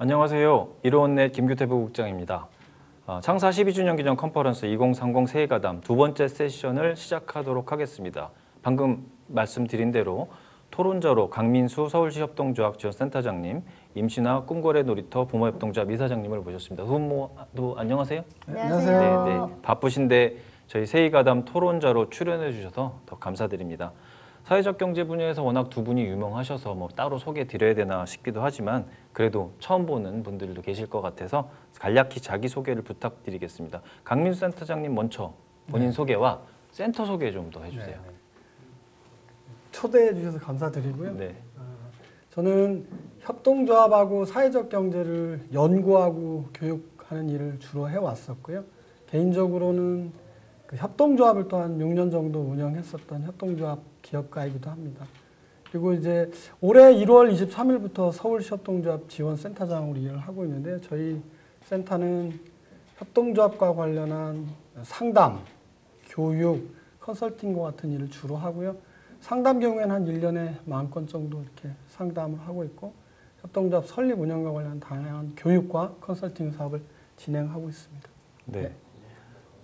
안녕하세요. 이로운넷 김규태 부국장입니다. 창사 12주년 기념 컨퍼런스 2030 새해가담 두 번째 세션을 시작하도록 하겠습니다. 방금 말씀드린 대로 토론자로 강민수 서울시 협동조합지원센터장님, 임신아 꿈거래 놀이터 부모협동조합 이사장님을 모셨습니다. 두 분 모두 안녕하세요. 안녕하세요. 네. 바쁘신데 저희 새해가담 토론자로 출연해 주셔서 더 감사드립니다. 사회적 경제 분야에서 워낙 두 분이 유명하셔서 뭐 따로 소개해 드려야 되나 싶기도 하지만 그래도 처음 보는 분들도 계실 것 같아서 간략히 자기소개를 부탁드리겠습니다. 강민수 센터장님 먼저 본인 소개와 센터 소개 좀 더 해주세요. 네. 초대해 주셔서 감사드리고요. 네. 저는 협동조합하고 사회적 경제를 연구하고 교육하는 일을 주로 해왔었고요. 개인적으로는 그 협동조합을 또한 6년 정도 운영했었던 협동조합 기업가이기도 합니다. 그리고 이제 올해 1월 23일부터 서울시 협동조합 지원센터장으로 일을 하고 있는데 저희 센터는 협동조합과 관련한 상담, 교육, 컨설팅과 같은 일을 주로 하고요. 상담 경우에는 한 1년에 10,000건 정도 이렇게 상담을 하고 있고 협동조합 설립 운영과 관련한 다양한 교육과 컨설팅 사업을 진행하고 있습니다. 네.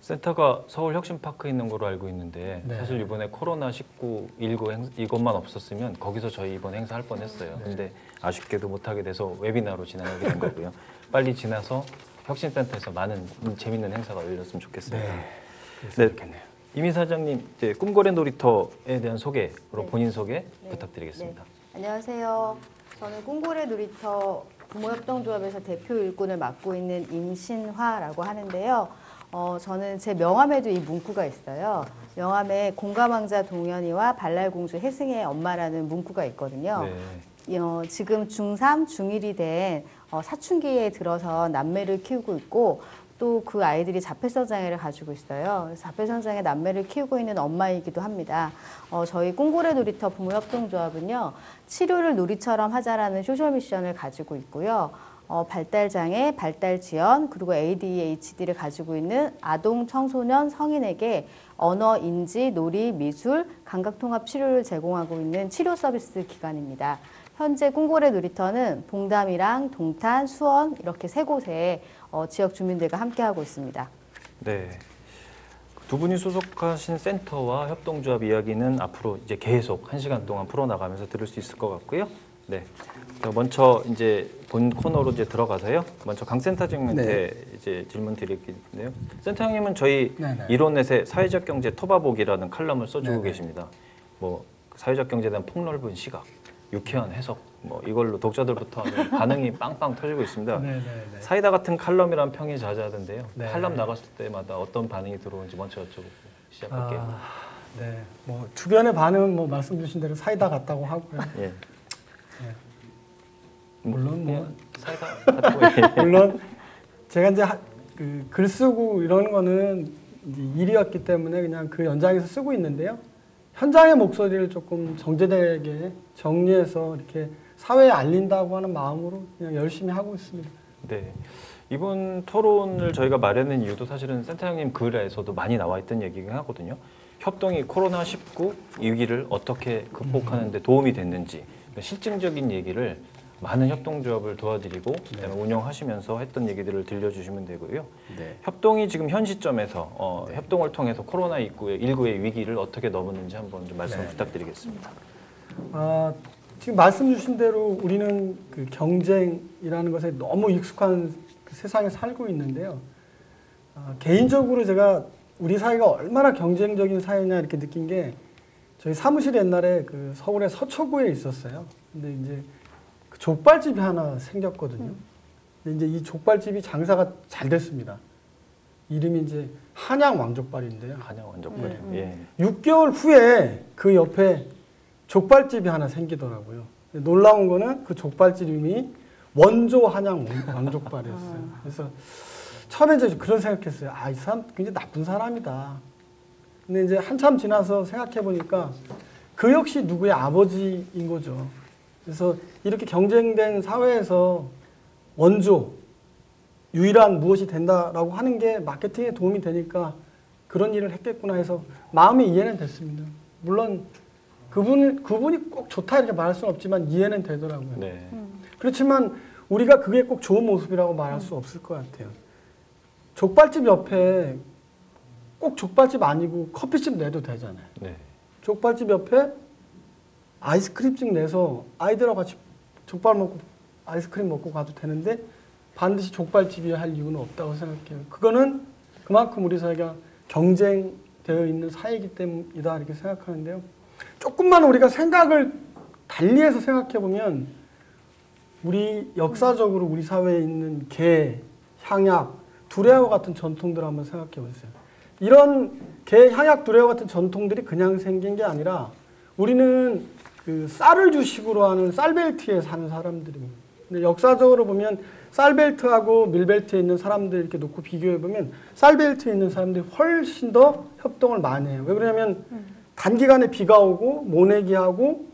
센터가 서울 혁신파크에 있는 걸로 알고 있는데 네. 사실 이번에 코로나19 이것만 없었으면 거기서 저희 이번 행사 할 뻔했어요. 네. 근데 아쉽게도 못하게 돼서 웨비나로 진행하게 된 거고요. 빨리 지나서 혁신센터에서 많은 재밌는 행사가 열렸으면 좋겠습니다. 네. 임 이사장님, 이제 꿈거래 놀이터에 대한 소개로 네. 본인 소개 네. 부탁드리겠습니다. 네. 안녕하세요. 저는 꿈고래 놀이터 부모협동조합에서 대표 일꾼을 맡고 있는 임신화라고 하는데요. 저는 제 명함에도 이 문구가 있어요. 명함에 공감왕자 동현이와 발랄공주 혜승의 엄마라는 문구가 있거든요. 네. 지금 중3, 중1이 된 사춘기에 들어서 남매를 키우고 있고 또 그 아이들이 자폐성 장애를 가지고 있어요. 자폐성 장애 남매를 키우고 있는 엄마이기도 합니다. 저희 꿈고래 놀이터 부모협동조합은요, 치료를 놀이처럼 하자라는 소셜 미션을 가지고 있고요. 발달장애, 발달지연, 그리고 ADHD를 가지고 있는 아동, 청소년, 성인에게 언어, 인지, 놀이, 미술, 감각통합 치료를 제공하고 있는 치료 서비스 기관입니다. 현재 꿈고래 놀이터는 봉담이랑 동탄, 수원 이렇게 세 곳에 지역 주민들과 함께하고 있습니다. 네. 두 분이 소속하신 센터와 협동조합 이야기는 앞으로 이제 계속 1시간 동안 풀어나가면서 들을 수 있을 것 같고요. 네. 먼저 이제 본 코너로 이제 들어가서요. 먼저 강 센터장님한테 이제 질문 드리겠는데요. 센터장님은 저희 이론넷의 사회적 경제 토바보기라는 칼럼을 써주고 계십니다. 뭐 사회적 경제에 대한 폭넓은 시각, 유쾌한 해석, 뭐 이걸로 독자들부터 반응이 빵빵 터지고 있습니다. 사이다 같은 칼럼이란 평이 자자하던데요. 칼럼 나갔을 때마다 어떤 반응이 들어오는지 먼저 여쭤보고 시작할게요. 네. 뭐 주변의 반응은 뭐 말씀 주신 대로 사이다 같다고 하고요. 예. 물론 뭐 사이다 같고 물론 제가 이제 글 쓰고 이런 거는 이제 일이었기 때문에 그냥 그 연장에서 쓰고 있는데요. 현장의 목소리를 조금 정제되게 정리해서 이렇게 사회에 알린다고 하는 마음으로 그냥 열심히 하고 있습니다. 네. 이번 토론을 저희가 마련한 이유도 사실은 센터장님 글에서도 많이 나와 있던 얘기긴 하거든요. 협동이 코로나19 위기를 어떻게 극복하는 데 도움이 됐는지 실증적인 얘기를 많은 협동조합을 도와드리고 운영하시면서 했던 얘기들을 들려주시면 되고요. 네. 협동이 지금 현 시점에서 협동을 통해서 코로나19의 위기를 어떻게 넘었는지 한번 좀 말씀을 부탁드리겠습니다. 지금 말씀 주신 대로 우리는 그 경쟁이라는 것에 너무 익숙한 그 세상에 살고 있는데요. 개인적으로 제가 우리 사회가 얼마나 경쟁적인 사회냐 이렇게 느낀 게 저희 사무실이 옛날에 그 서울의 서초구에 있었어요. 근데 이제 그 족발집이 하나 생겼거든요. 근데 이제 이 족발집이 장사가 잘 됐습니다. 이름이 이제 한양 왕족발인데요. 한양 왕족발이요. 예. 6개월 후에 그 옆에 족발집이 하나 생기더라고요. 놀라운 거는 그 족발집 이름이 원조 한양 왕족발이었어요. 그래서 처음에 이제 그런 생각했어요. 이 사람 굉장히 나쁜 사람이다. 근데 이제 한참 지나서 생각해 보니까 그 역시 누구의 아버지인 거죠. 그래서 이렇게 경쟁된 사회에서 원조, 유일한 무엇이 된다라고 하는 게 마케팅에 도움이 되니까 그런 일을 했겠구나 해서 마음이 이해는 됐습니다. 물론 그분이 꼭 좋다 이렇게 말할 수는 없지만 이해는 되더라고요. 네. 그렇지만 우리가 그게 꼭 좋은 모습이라고 말할 수 없을 것 같아요. 족발집 옆에 꼭 족발집 아니고 커피집 내도 되잖아요. 네. 족발집 옆에 아이스크림집 내서 아이들하고 같이 족발 먹고 아이스크림 먹고 가도 되는데 반드시 족발집이어야 할 이유는 없다고 생각해요. 그거는 그만큼 우리 사회가 경쟁되어 있는 사회이기 때문이다 이렇게 생각하는데요. 조금만 우리가 생각을 달리해서 생각해 보면 우리 역사적으로 우리 사회에 있는 게, 향약, 두레와 같은 전통들을 한번 생각해 보세요. 이런 게, 향약, 두레와 같은 전통들이 그냥 생긴 게 아니라 우리는 그 쌀을 주식으로 하는 쌀벨트에 사는 사람들입니다. 근데 역사적으로 보면 쌀벨트하고 밀벨트에 있는 사람들 이렇게 놓고 비교해 보면 쌀벨트에 있는 사람들이 훨씬 더 협동을 많이 해요. 왜 그러냐면 단기간에 비가 오고 모내기하고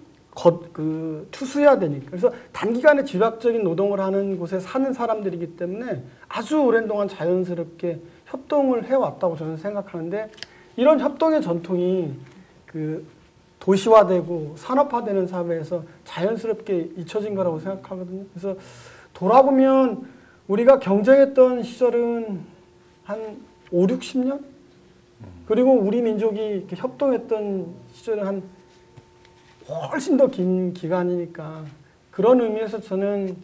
투수해야 되니까. 그래서 단기간에 집약적인 노동을 하는 곳에 사는 사람들이기 때문에 아주 오랜 동안 자연스럽게 협동을 해왔다고 저는 생각하는데, 이런 협동의 전통이 그 도시화되고 산업화되는 사회에서 자연스럽게 잊혀진 거라고 생각하거든요. 그래서 돌아보면 우리가 경쟁했던 시절은 한 5, 60년? 그리고 우리 민족이 이렇게 협동했던 시절은 한 훨씬 더 긴 기간이니까, 그런 의미에서 저는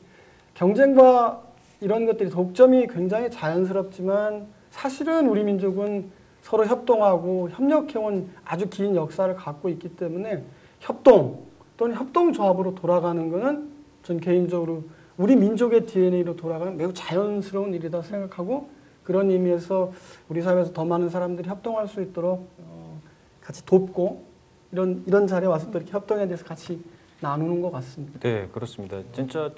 경쟁과 이런 것들이 독점이 굉장히 자연스럽지만 사실은 우리 민족은 서로 협동하고 협력해온 아주 긴 역사를 갖고 있기 때문에 협동 또는 협동조합으로 돌아가는 것은 전 개인적으로 우리 민족의 DNA로 돌아가는 매우 자연스러운 일이다 생각하고, 그런 의미에서 우리 사회에서 더 많은 사람들이 협동할 수 있도록 같이 돕고 이런 자리에 와서 또 이렇게 협동에 대해서 같이 나누는 것 같습니다. 네, 그렇습니다. 진짜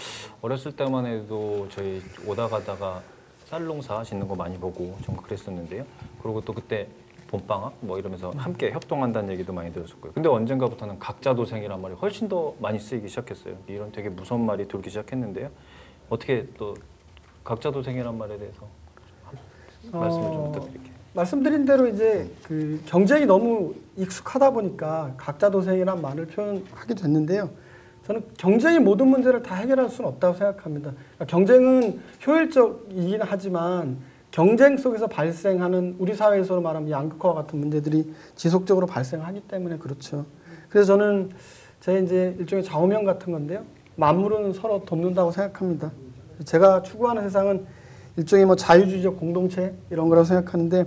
어렸을 때만 해도 저희 오다 가다가 쌀 농사 짓는 거 많이 보고 좀 그랬었는데요. 그리고 또 그때 봄방학 뭐 이러면서 함께 협동한다는 얘기도 많이 들었었고요. 근데 언젠가부터는 각자도생이란 말이 훨씬 더 많이 쓰이기 시작했어요. 이런 되게 무서운 말이 돌기 시작했는데요. 어떻게 또 각자도생이란 말에 대해서 말씀을 좀 부탁드릴게요. 말씀드린 대로 이제 그 경쟁이 너무 익숙하다 보니까 각자도생이란 말을 표현하게 됐는데요. 저는 경쟁이 모든 문제를 다 해결할 수는 없다고 생각합니다. 그러니까 경쟁은 효율적이긴 하지만 경쟁 속에서 발생하는 우리 사회에서 말하면 양극화와 같은 문제들이 지속적으로 발생하기 때문에 그렇죠. 그래서 저는 제 이제 일종의 좌우명 같은 건데요. 만물은 서로 돕는다고 생각합니다. 제가 추구하는 세상은 일종의 뭐 자유주의적 공동체 이런 거라고 생각하는데,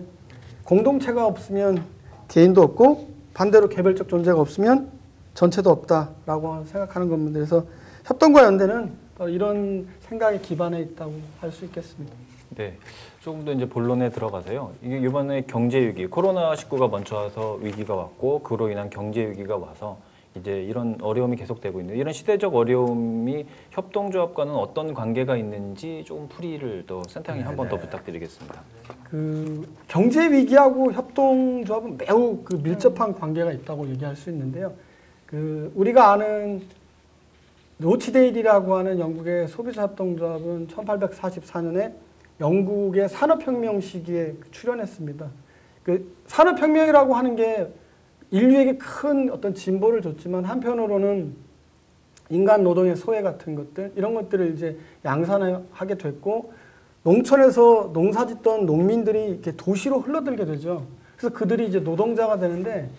공동체가 없으면 개인도 없고 반대로 개별적 존재가 없으면 전체도 없다라고 생각하는 겁니다. 그래서 협동과 연대는 이런 생각에 기반해 있다고 할 수 있겠습니다. 네, 조금 더 이제 본론에 들어가서요. 이게 이번에 경제 위기, 코로나19가 먼저 와서 위기가 왔고 그로 인한 경제 위기가 와서 이제 이런 어려움이 계속되고 있는 이런 시대적 어려움이 협동조합과는 어떤 관계가 있는지 조금 풀이를 더 센터장님 한 번 더 부탁드리겠습니다. 그 경제 위기하고 협동조합은 매우 그 밀접한 관계가 있다고 얘기할 수 있는데요. 그 우리가 아는 로치데일이라고 하는 영국의 소비자 협동조합은 1844년에 영국의 산업혁명 시기에 출현했습니다. 그 산업혁명이라고 하는 게 인류에게 큰 어떤 진보를 줬지만 한편으로는 인간 노동의 소외 같은 것들 이런 것들을 이제 양산하게 됐고, 농촌에서 농사짓던 농민들이 이렇게 도시로 흘러들게 되죠. 그래서 그들이 이제 노동자가 되는데,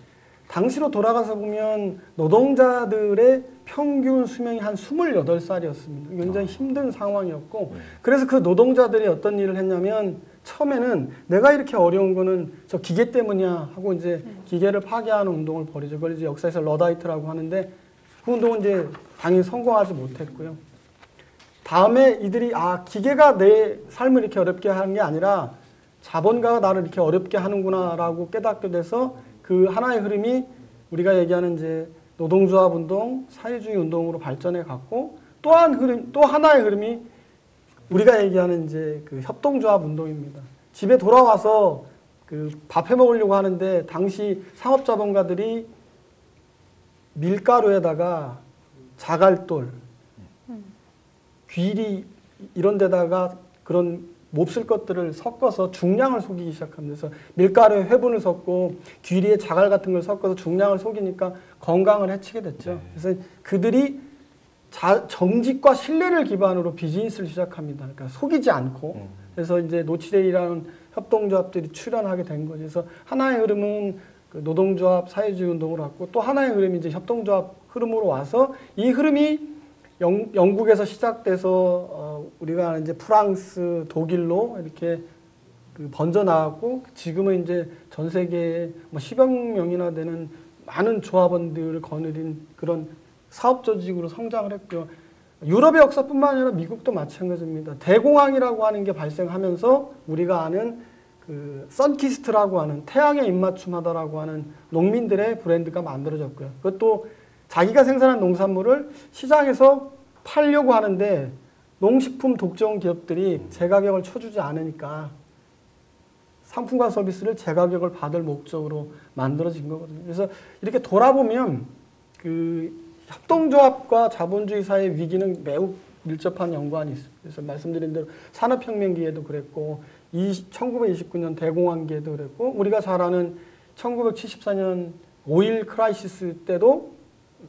당시로 돌아가서 보면 노동자들의 평균 수명이 한 28살이었습니다. 굉장히 힘든 상황이었고, 그래서 그 노동자들이 어떤 일을 했냐면 처음에는 내가 이렇게 어려운 거는 저 기계 때문이야 하고 이제 기계를 파괴하는 운동을 벌이죠. 그걸 이제 역사에서 러다이트라고 하는데, 그 운동은 이제 당연히 성공하지 못했고요. 다음에 이들이 기계가 내 삶을 이렇게 어렵게 하는 게 아니라 자본가가 나를 이렇게 어렵게 하는구나라고 깨닫게 돼서 그 하나의 흐름이 우리가 얘기하는 이제 노동조합 운동, 사회주의 운동으로 발전해 갔고, 또 하나의 흐름이 우리가 얘기하는 이제 그 협동조합 운동입니다. 집에 돌아와서 그 밥 해 먹으려고 하는데 당시 상업자본가들이 밀가루에다가 자갈돌, 귀리 이런 데다가 그런 몹쓸 것들을 섞어서 중량을 속이기 시작합니다. 그래서 밀가루에 회분을 섞고 귀리에 자갈 같은 걸 섞어서 중량을 속이니까 건강을 해치게 됐죠. 그래서 그들이 정직과 신뢰를 기반으로 비즈니스를 시작합니다. 그러니까 속이지 않고. 그래서 이제 노치데이라는 협동조합들이 출현하게 된 거죠. 그래서 하나의 흐름은 그 노동조합 사회주의 운동으로 왔고 또 하나의 흐름이 이제 협동조합 흐름으로 와서 이 흐름이 영국에서 시작돼서 우리가 아는 이제 프랑스, 독일로 이렇게 그 번져 나왔고 지금은 이제 전 세계에 뭐 10여 명이나 되는 많은 조합원들을 거느린 그런 사업 조직으로 성장을 했고요. 유럽의 역사뿐만 아니라 미국도 마찬가지입니다. 대공황이라고 하는 게 발생하면서 우리가 아는 그 선키스트라고 하는 태양에 입맞춤하다라고 하는 농민들의 브랜드가 만들어졌고요. 그것도 자기가 생산한 농산물을 시장에서 팔려고 하는데 농식품 독점 기업들이 제가격을 쳐주지 않으니까 상품과 서비스를 제가격을 받을 목적으로 만들어진 거거든요. 그래서 이렇게 돌아보면 그 협동조합과 자본주의 사회의 위기는 매우 밀접한 연관이 있습니다. 그래서 말씀드린 대로 산업혁명기에도 그랬고 1929년 대공황기에도 그랬고 우리가 잘 아는 1974년 오일 크라이시스 때도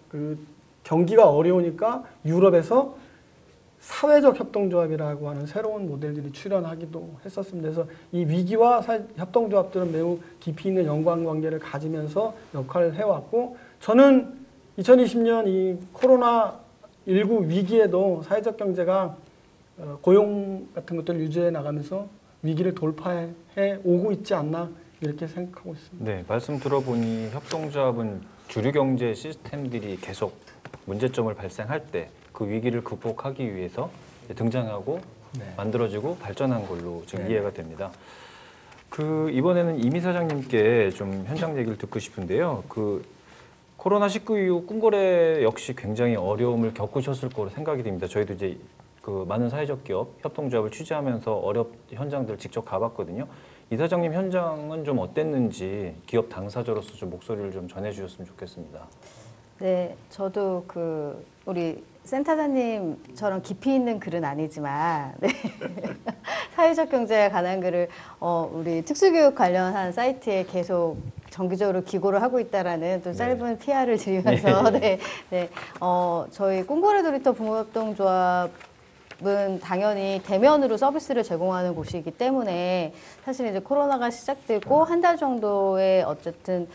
그 경기가 어려우니까 유럽에서 사회적 협동조합이라고 하는 새로운 모델들이 출현하기도 했었습니다. 그래서 이 위기와 협동조합들은 매우 깊이 있는 연관관계를 가지면서 역할을 해왔고 저는 2020년 이 코로나19 위기에도 사회적 경제가 고용 같은 것들을 유지해 나가면서 위기를 돌파해 오고 있지 않나 이렇게 생각하고 있습니다. 네, 말씀 들어보니 협동조합은 주류 경제 시스템들이 계속 문제점을 발생할 때 그 위기를 극복하기 위해서 등장하고 만들어지고 발전한 걸로 지금 이해가 됩니다. 그 이번에는 이미 사장님께 좀 현장 얘기를 듣고 싶은데요. 그 코로나19 이후 꿈거래 역시 굉장히 어려움을 겪으셨을 거로 생각이 됩니다. 저희도 이제 그 많은 사회적 기업 협동조합을 취재하면서 현장들을 직접 가봤거든요. 이 사장님 현장은 좀 어땠는지 기업 당사자로서 좀 목소리를 좀 전해주셨으면 좋겠습니다. 네, 저도 그 우리 센터장님처럼 깊이 있는 글은 아니지만 네. 사회적 경제에 관한 글을 우리 특수교육 관련한 사이트에 계속 정기적으로 기고를 하고 있다라는 또 짧은 PR을 드리면서 저희 꿈거래 놀이터 부모협동조합은 당연히 대면으로 서비스를 제공하는 곳이기 때문에 사실 이제 코로나가 시작되고 한 달 정도에 어쨌든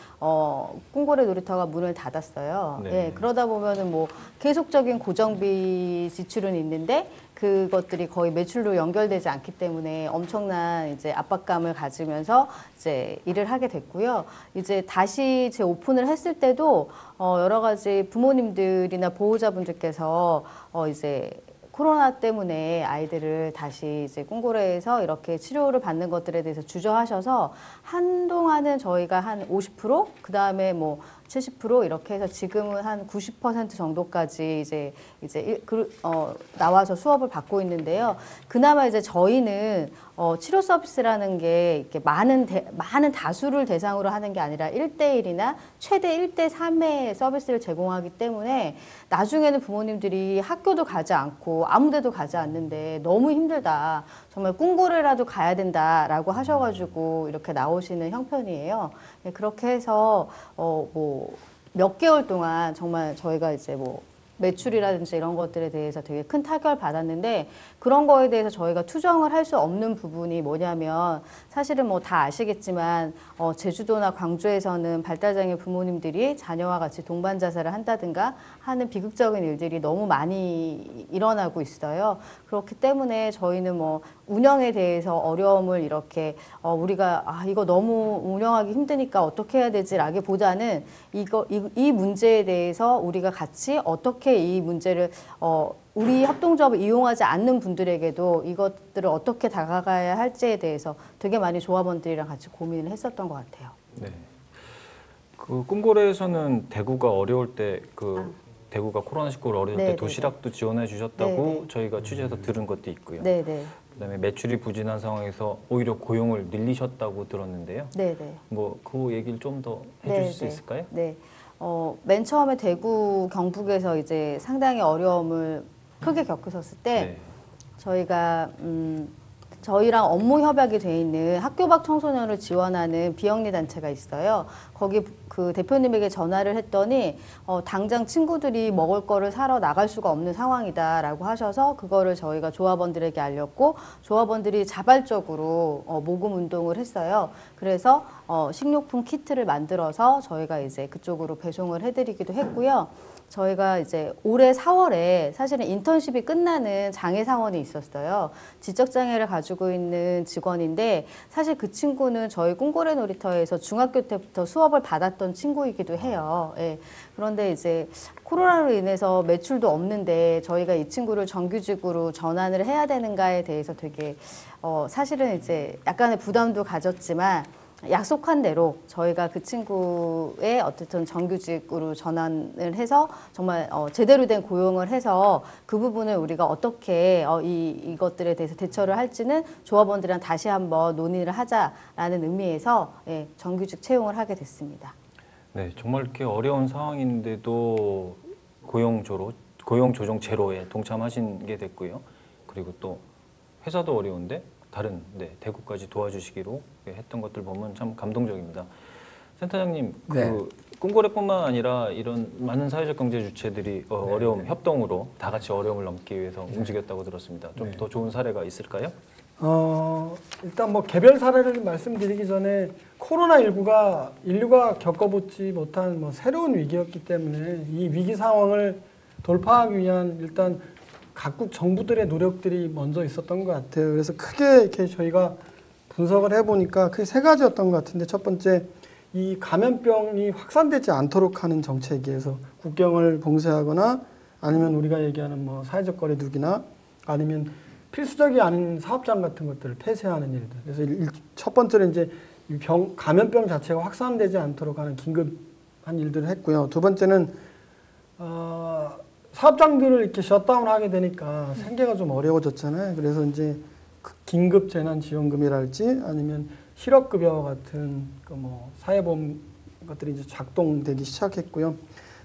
꿈거래 놀이터가 문을 닫았어요. 네. 그러다 보면은 뭐 계속적인 고정비 지출은 있는데 그것들이 거의 매출로 연결되지 않기 때문에 엄청난 이제 압박감을 가지면서 이제 일을 하게 됐고요. 이제 다시 오픈을 했을 때도 여러 가지 부모님들이나 보호자분들께서 이제 코로나 때문에 아이들을 다시 이제 꿈고래에서 이렇게 치료를 받는 것들에 대해서 주저하셔서 한동안은 저희가 한 50%, 그 다음에 뭐 70% 이렇게 해서 지금은 한 90% 정도까지 이제 나와서 수업을 받고 있는데요. 그나마 이제 저희는 치료 서비스라는 게 이렇게 많은 다수를 대상으로 하는 게 아니라 1대1이나 최대 1대3의 서비스를 제공하기 때문에 나중에는 부모님들이 학교도 가지 않고 아무 데도 가지 않는데 너무 힘들다. 정말 꿈고래라도 가야 된다라고 하셔가지고 이렇게 나오시는 형편이에요. 그렇게 해서 몇 개월 동안 정말 저희가 이제 매출이라든지 이런 것들에 대해서 되게 큰 타격을 받았는데 그런 거에 대해서 저희가 투정을 할 수 없는 부분이 뭐냐면 사실은 다 아시겠지만 제주도나 광주에서는 발달장애 부모님들이 자녀와 같이 동반 자살을 한다든가 하는 비극적인 일들이 너무 많이 일어나고 있어요. 그렇기 때문에 저희는 운영에 대해서 어려움을 이렇게 우리가 이거 너무 운영하기 힘드니까 어떻게 해야 되지라기보다는 이 문제에 대해서 우리가 같이 어떻게 이 문제를 우리 협동조합을 이용하지 않는 분들에게도 이것들을 어떻게 다가가야 할지에 대해서 되게 많이 조합원들이랑 같이 고민을 했었던 것 같아요. 네. 그 꿈고래에서는 대구가 어려울 때 대구가 코로나19로 어려울 때 도시락도 지원해 주셨다고 저희가 취재해서 들은 것도 있고요. 네네. 그다음에 매출이 부진한 상황에서 오히려 고용을 늘리셨다고 들었는데요. 네네. 그 얘기를 좀 더 해주실 수 있을까요? 네. 맨 처음에 대구 경북에서 이제 상당히 어려움을 크게 겪으셨을 때 저희가 저희랑 업무 협약이 돼 있는 학교 밖 청소년을 지원하는 비영리 단체가 있어요. 거기 그 대표님에게 전화를 했더니 당장 친구들이 먹을 거를 사러 나갈 수가 없는 상황이다라고 하셔서 그거를 저희가 조합원들에게 알렸고 조합원들이 자발적으로 모금 운동을 했어요. 그래서 식료품 키트를 만들어서 저희가 이제 그쪽으로 배송을 해드리기도 했고요. 저희가 이제 올해 4월에 사실은 인턴십이 끝나는 장애 사원이 있었어요. 지적장애를 가지고 있는 직원인데 사실 그 친구는 저희 꿍고래 놀이터에서 중학교 때부터 수업을 받았던 친구이기도 해요. 예. 그런데 이제 코로나로 인해서 매출도 없는데 저희가 이 친구를 정규직으로 전환을 해야 되는가에 대해서 되게 사실은 이제 약간의 부담도 가졌지만 약속한 대로 저희가 그 친구의 어쨌든 정규직으로 전환을 해서 정말 제대로 된 고용을 해서 그 부분을 우리가 어떻게 이것들에 대해서 대처를 할지는 조합원들이랑 다시 한번 논의를 하자라는 의미에서 예, 정규직 채용을 하게 됐습니다. 네, 정말 이렇게 어려운 상황인데도 고용 조정 제로에 동참하신 게 됐고요. 그리고 또 회사도 어려운데 다른 대구까지 도와주시기로 했던 것들 보면 참 감동적입니다. 센터장님, 네. 그 꿍고래뿐만 아니라 이런 많은 사회적 경제 주체들이 어려움, 협동으로 다 같이 어려움을 넘기 위해서 움직였다고 들었습니다. 좀 더 좋은 사례가 있을까요? 일단 뭐 개별 사례를 말씀드리기 전에 코로나19가 인류가 겪어보지 못한 뭐 새로운 위기였기 때문에 이 위기 상황을 돌파하기 위한 일단 각국 정부들의 노력들이 먼저 있었던 것 같아요. 그래서 크게 이렇게 저희가 분석을 해보니까 크게 세 가지였던 것 같은데 첫 번째, 이 감염병이 확산되지 않도록 하는 정책에서 국경을 봉쇄하거나 아니면 우리가 얘기하는 뭐 사회적 거리 두기나 아니면 필수적이 아닌 사업장 같은 것들을 폐쇄하는 일들. 그래서 첫 번째는 이제 감염병 자체가 확산되지 않도록 하는 긴급한 일들을 했고요. 두 번째는 사업장들을 이렇게 셧다운하게 되니까 생계가 좀 어려워졌잖아요. 그래서 이제 긴급 재난 지원금이랄지 아니면 실업급여와 같은 그 뭐 사회보험 것들이 이제 작동되기 시작했고요.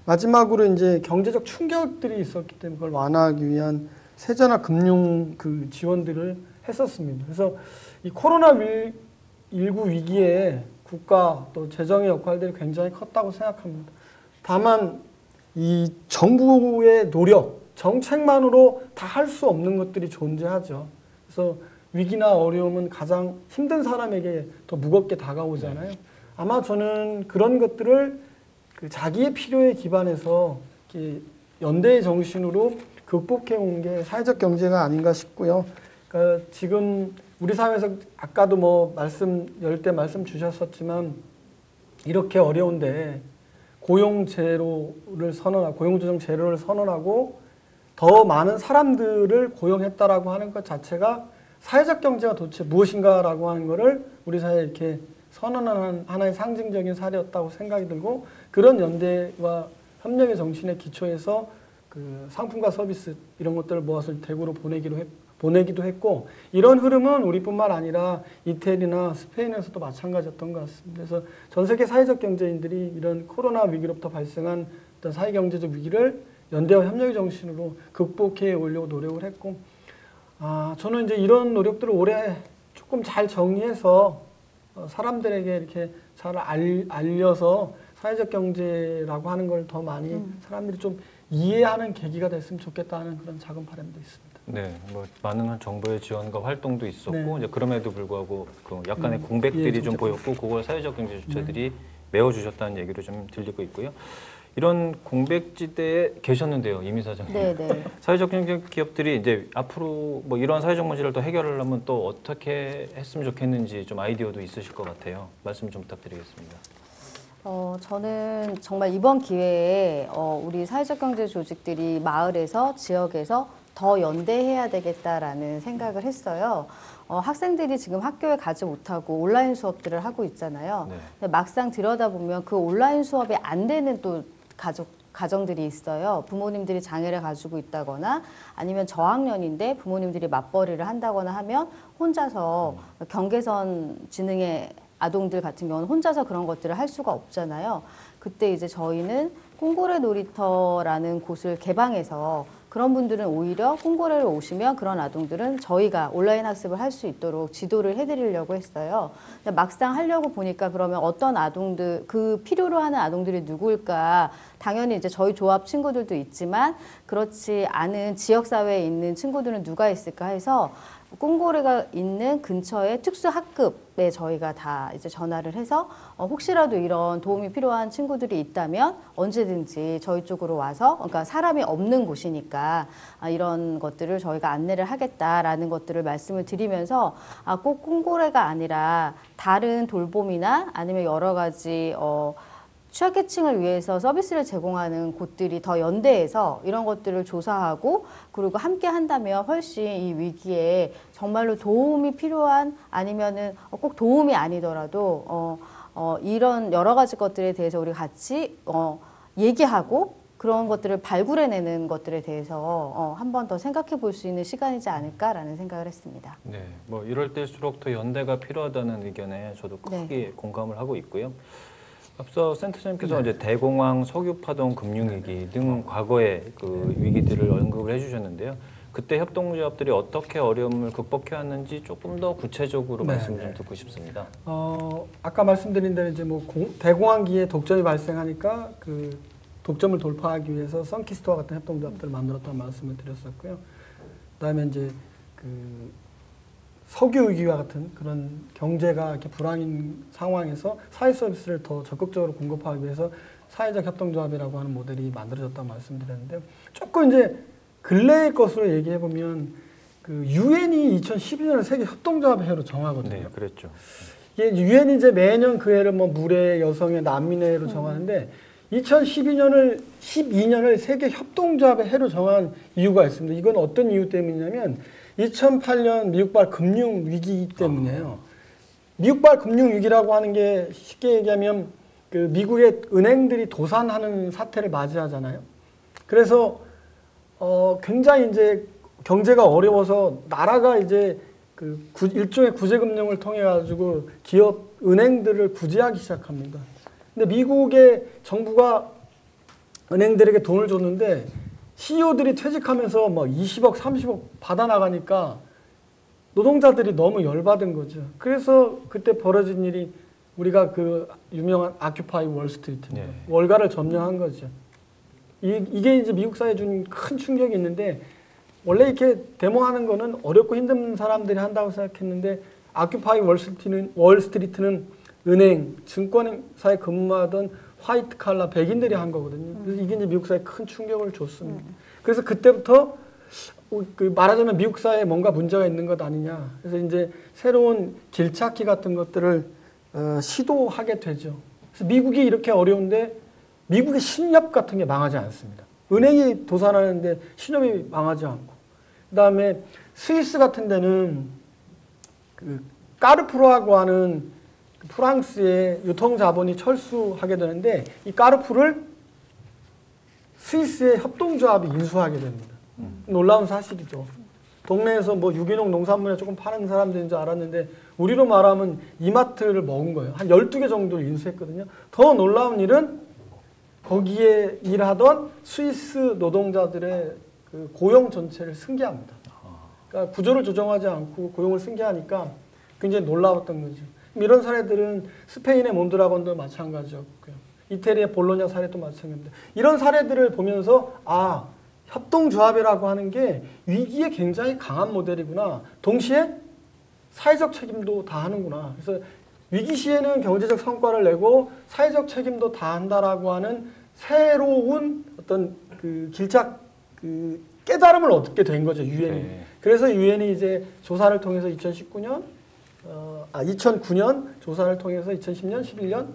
마지막으로 이제 경제적 충격들이 있었기 때문에 그걸 완화하기 위한 세제나 금융 그 지원들을 했었습니다. 그래서 이 코로나19 위기에 국가 또 재정의 역할들이 굉장히 컸다고 생각합니다. 다만 이 정부의 노력, 정책만으로 다 할 수 없는 것들이 존재하죠. 그래서 위기나 어려움은 가장 힘든 사람에게 더 무겁게 다가오잖아요. 아마 저는 그런 것들을 그 자기의 필요에 기반해서 이렇게 연대의 정신으로 극복해 온 게 사회적 경제가 아닌가 싶고요. 그러니까 지금 우리 사회에서 아까도 뭐 열 때 말씀 주셨었지만 이렇게 어려운데 고용 제로를 선언하고 고용조정 제로를 선언하고 더 많은 사람들을 고용했다라고 하는 것 자체가 사회적 경제가 도대체 무엇인가라고 하는 것을 우리 사회에 이렇게 선언하는 하나의 상징적인 사례였다고 생각이 들고 그런 연대와 협력의 정신에 기초해서 그 상품과 서비스 이런 것들을 모아서 대구로 보내기도 했고 이런 흐름은 우리뿐만 아니라 이태리나 스페인에서도 마찬가지였던 것 같습니다. 그래서 전 세계 사회적 경제인들이 이런 코로나 위기로부터 발생한 어떤 사회 경제적 위기를 연대와 협력의 정신으로 극복해 오려고 노력을 했고 저는 이제 이런 노력들을 올해 조금 잘 정리해서 사람들에게 이렇게 잘 알려서 사회적 경제라고 하는 걸 더 많이 사람들이 좀 이해하는 계기가 됐으면 좋겠다는 그런 작은 바람도 있습니다. 네, 뭐 많은 정부의 지원과 활동도 있었고 네. 이제 그럼에도 불구하고 그 약간의 공백들이 예, 좀 보였고 그걸 사회적 경제 주체들이 메워주셨다는 얘기를 좀 들리고 있고요. 이런 공백지대에 계셨는데요, 이미 사장님. 네. 사회적 경제 기업들이 이제 앞으로 뭐 이런 사회적 문제를 또 해결하려면 또 어떻게 했으면 좋겠는지 좀 아이디어도 있으실 것 같아요. 말씀 좀 부탁드리겠습니다. 저는 정말 이번 기회에 우리 사회적 경제 조직들이 마을에서 지역에서 더 연대해야 되겠다라는 생각을 했어요. 학생들이 지금 학교에 가지 못하고 온라인 수업들을 하고 있잖아요. 네. 근데 막상 들여다보면 그 온라인 수업이 안 되는 또 가정들이 있어요. 부모님들이 장애를 가지고 있다거나 아니면 저학년인데 부모님들이 맞벌이를 한다거나 하면 혼자서 경계선 지능의 아동들 같은 경우는 혼자서 그런 것들을 할 수가 없잖아요. 그때 이제 저희는 꿍고래 놀이터라는 곳을 개방해서 그런 분들은 오히려 콩고래를 오시면 그런 아동들은 저희가 온라인 학습을 할 수 있도록 지도를 해드리려고 했어요. 근데 막상 하려고 보니까 그러면 어떤 아동들, 그 필요로 하는 아동들이 누구일까? 당연히 이제 저희 조합 친구들도 있지만 그렇지 않은 지역사회에 있는 친구들은 누가 있을까 해서 콩고래가 있는 근처의 특수학급에 저희가 다 이제 전화를 해서 혹시라도 이런 도움이 필요한 친구들이 있다면 언제든지 저희 쪽으로 와서, 그러니까 사람이 없는 곳이니까 이런 것들을 저희가 안내를 하겠다라는 것들을 말씀을 드리면서 꼭 콩고래가 아니라 다른 돌봄이나 아니면 여러 가지 취약계층을 위해서 서비스를 제공하는 곳들이 더 연대해서 이런 것들을 조사하고 그리고 함께 한다면 훨씬 이 위기에 정말로 도움이 필요한 아니면은 꼭 도움이 아니더라도 이런 여러 가지 것들에 대해서 우리 같이 얘기하고 그런 것들을 발굴해내는 것들에 대해서 한 번 더 생각해 볼 수 있는 시간이지 않을까라는 생각을 했습니다. 네, 뭐 이럴 때일수록 더 연대가 필요하다는 의견에 저도 크게 네. 공감을 하고 있고요. 앞서 센터장님께서 이제 대공황, 석유파동, 금융위기 등 과거의 그 위기들을 언급을 해주셨는데요. 그때 협동조합들이 어떻게 어려움을 극복해 왔는지 조금 더 구체적으로 말씀 좀 듣고 싶습니다. 아까 말씀드린 대로 이제 뭐 대공황기에 독점이 발생하니까 그 독점을 돌파하기 위해서 선키스트와 같은 협동조합들을 만들었다는 말씀을 드렸었고요. 그다음에 이제 그 석유 위기와 같은 그런 경제가 이렇게 불황인 상황에서 사회 서비스를 더 적극적으로 공급하기 위해서 사회적 협동조합이라고 하는 모델이 만들어졌다고 말씀드렸는데 조금 이제 근래의 것으로 얘기해 보면 그 유엔이 2012년을 세계 협동조합 해로 정하거든요. 네, 그랬죠. 이게 유엔이 이제 매년 그 해를 뭐 물의, 여성의, 난민의 해로 정하는데 12년을 세계 협동조합의 해로 정한 이유가 있습니다. 이건 어떤 이유 때문이냐면 2008년 미국발 금융위기 때문이에요. 미국발 금융위기라고 하는 게 쉽게 얘기하면 그 미국의 은행들이 도산하는 사태를 맞이하잖아요. 그래서 굉장히 이제 경제가 어려워서 나라가 이제 그 일종의 구제금융을 통해 가지고 기업 은행들을 구제하기 시작합니다. 근데 미국의 정부가 은행들에게 돈을 줬는데 CEO들이 퇴직하면서 뭐 20억, 30억 받아 나가니까 노동자들이 너무 열받은 거죠. 그래서 그때 벌어진 일이 우리가 그 유명한 아큐파이 월스트리트입니다. 네. 월가를 점령한 거죠. 이게 이제 미국 사회에 준 큰 충격이 있는데 원래 이렇게 데모하는 거는 어렵고 힘든 사람들이 한다고 생각했는데 아큐파이 월스트리트는 은행, 증권사에 근무하던 화이트 칼라 백인들이 한 거거든요. 그래서 이게 이제 미국 사회에 큰 충격을 줬습니다. 그래서 그때부터 그 말하자면 미국 사회에 뭔가 문제가 있는 것 아니냐. 그래서 이제 새로운 길찾기 같은 것들을 시도하게 되죠. 그래서 미국이 이렇게 어려운데 미국의 신협 같은 게 망하지 않습니다. 은행이 도산하는데 신협이 망하지 않고. 그다음에 스위스 같은 데는 그 까르푸르라고 하는 프랑스의 유통자본이 철수하게 되는데 이 까르푸를 스위스의 협동조합이 인수하게 됩니다. 놀라운 사실이죠. 동네에서 뭐 유기농 농산물에 조금 파는 사람들인 줄 알았는데 우리로 말하면 이마트를 먹은 거예요. 한 12개 정도를 인수했거든요. 더 놀라운 일은 거기에 일하던 스위스 노동자들의 그 고용 전체를 승계합니다. 그러니까 구조를 조정하지 않고 고용을 승계하니까 굉장히 놀라웠던 거죠. 이런 사례들은 스페인의 몬드라곤도 마찬가지였고요. 이태리의 볼로냐 사례도 마찬가지입니다. 이런 사례들을 보면서 협동조합이라고 하는 게 위기에 굉장히 강한 모델이구나. 동시에 사회적 책임도 다 하는구나. 그래서 위기 시에는 경제적 성과를 내고 사회적 책임도 다 한다라고 하는 새로운 어떤 그 그 깨달음을 얻게 된 거죠, 유엔이. 네. 그래서 유엔이 이제 조사를 통해서 2009년 조사를 통해서 2010년, 11년,